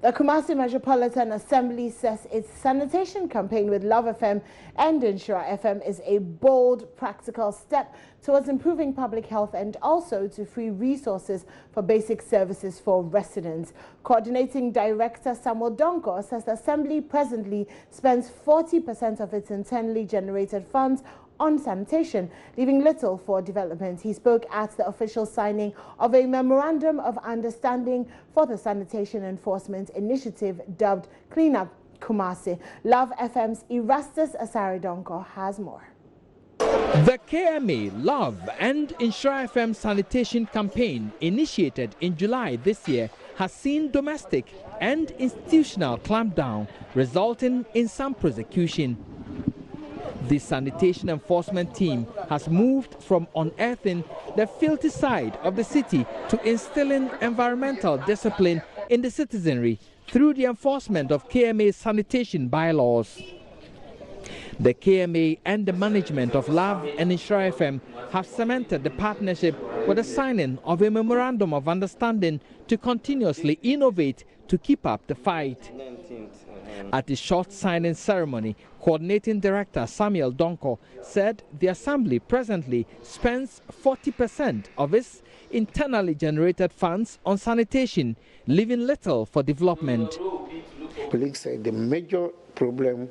The Kumasi Metropolitan Assembly says its sanitation campaign with Love FM and Insure FM is a bold, practical step towards improving public health and also to free resources for basic services for residents. Coordinating Director Samuel Donko says the Assembly presently spends 40% of its internally generated funds on sanitation, leaving little for development. He spoke at the official signing of a Memorandum of Understanding for the Sanitation Enforcement Initiative dubbed CleanUpKumasi. Love FM's Erastus Asaridonko has more. The KMA, Love and Insure FM sanitation campaign initiated in July this year has seen domestic and institutional clampdown, resulting in some prosecution. The sanitation enforcement team has moved from unearthing the filthy side of the city to instilling environmental discipline in the citizenry through the enforcement of KMA sanitation bylaws. The KMA and the management of Love and Insure FM have cemented the partnership with the signing of a Memorandum of Understanding to continuously innovate to keep up the fight. At the short signing ceremony, Coordinating Director Samuel Donko said the Assembly presently spends 40% of its internally generated funds on sanitation, leaving little for development. Colleagues said the major problem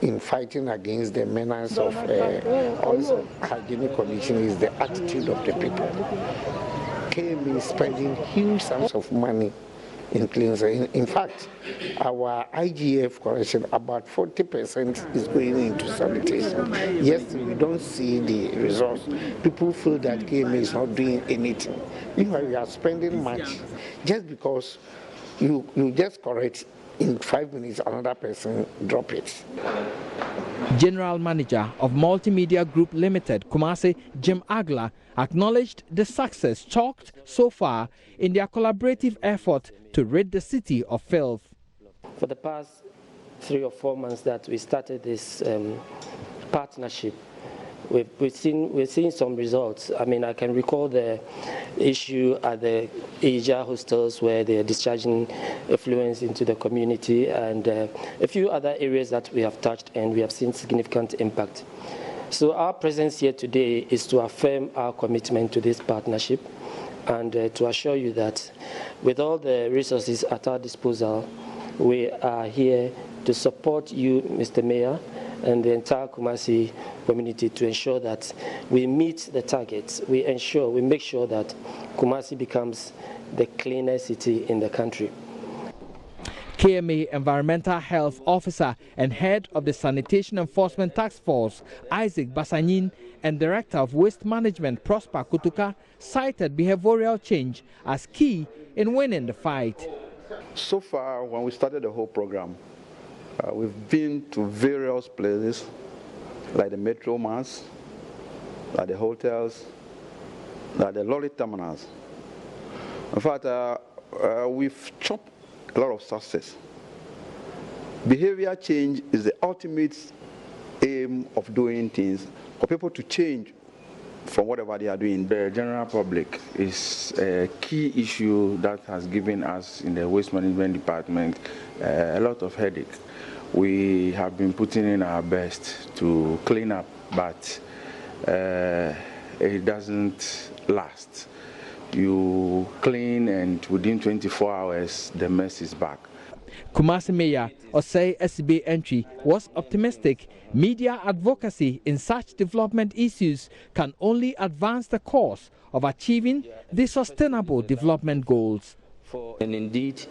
in fighting against the menace of unhygienic conditions is the attitude of the people. KMA is spending huge sums of money in cleansing. In fact, our IGF correction, about 40% is going into sanitation. Yes, we don't see the results. People feel that KMA is not doing anything. Meanwhile, we are spending much just because you just correct. In 5 minutes, another person drop it. General Manager of Multimedia Group Limited, Kumasi, Jim Agla, acknowledged the success chalked so far in their collaborative effort to rid the city of filth. For the past 3 or 4 months that we started this partnership, we've seen some results. I mean, I can recall the issue at the Asia hostels where they are discharging effluents into the community, and a few other areas that we have touched, and we have seen significant impact. So our presence here today is to affirm our commitment to this partnership and to assure you that with all the resources at our disposal, we are here to support you, Mr. Mayor, and the entire Kumasi community to ensure that we meet the targets. We make sure that Kumasi becomes the cleanest city in the country. KMA Environmental Health Officer and Head of the Sanitation Enforcement Task Force, Isaac Basanyin, and Director of Waste Management, Prosper Kutuka, cited behavioral change as key in winning the fight. So far, when we started the whole program, we've been to various places, like the metro mass, like the hotels, like the lorry terminals. In fact, we've chopped a lot of success. Behavior change is the ultimate aim of doing things, for people to change from whatever they are doing. The general public is a key issue that has given us in the waste management department a lot of headache. We have been putting in our best to clean up, but it doesn't last. You clean and within 24 hours the mess is back. Kumasi Mayor Osei SB Entry was optimistic. Media advocacy in such development issues can only advance the cause of achieving the sustainable development goals. And indeed,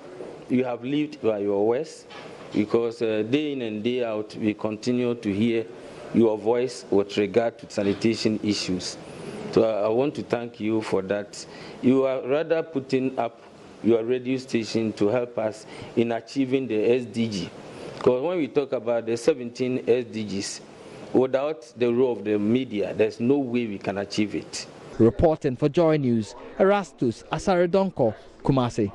you have lived by your words, because day in and day out we continue to hear your voice with regard to sanitation issues. So I want to thank you for that. You are rather putting up your radio station to help us in achieving the SDG. Because when we talk about the 17 SDGs, without the role of the media, there's no way we can achieve it. Reporting for JoyNews, Erastus Asaridonko, Kumasi.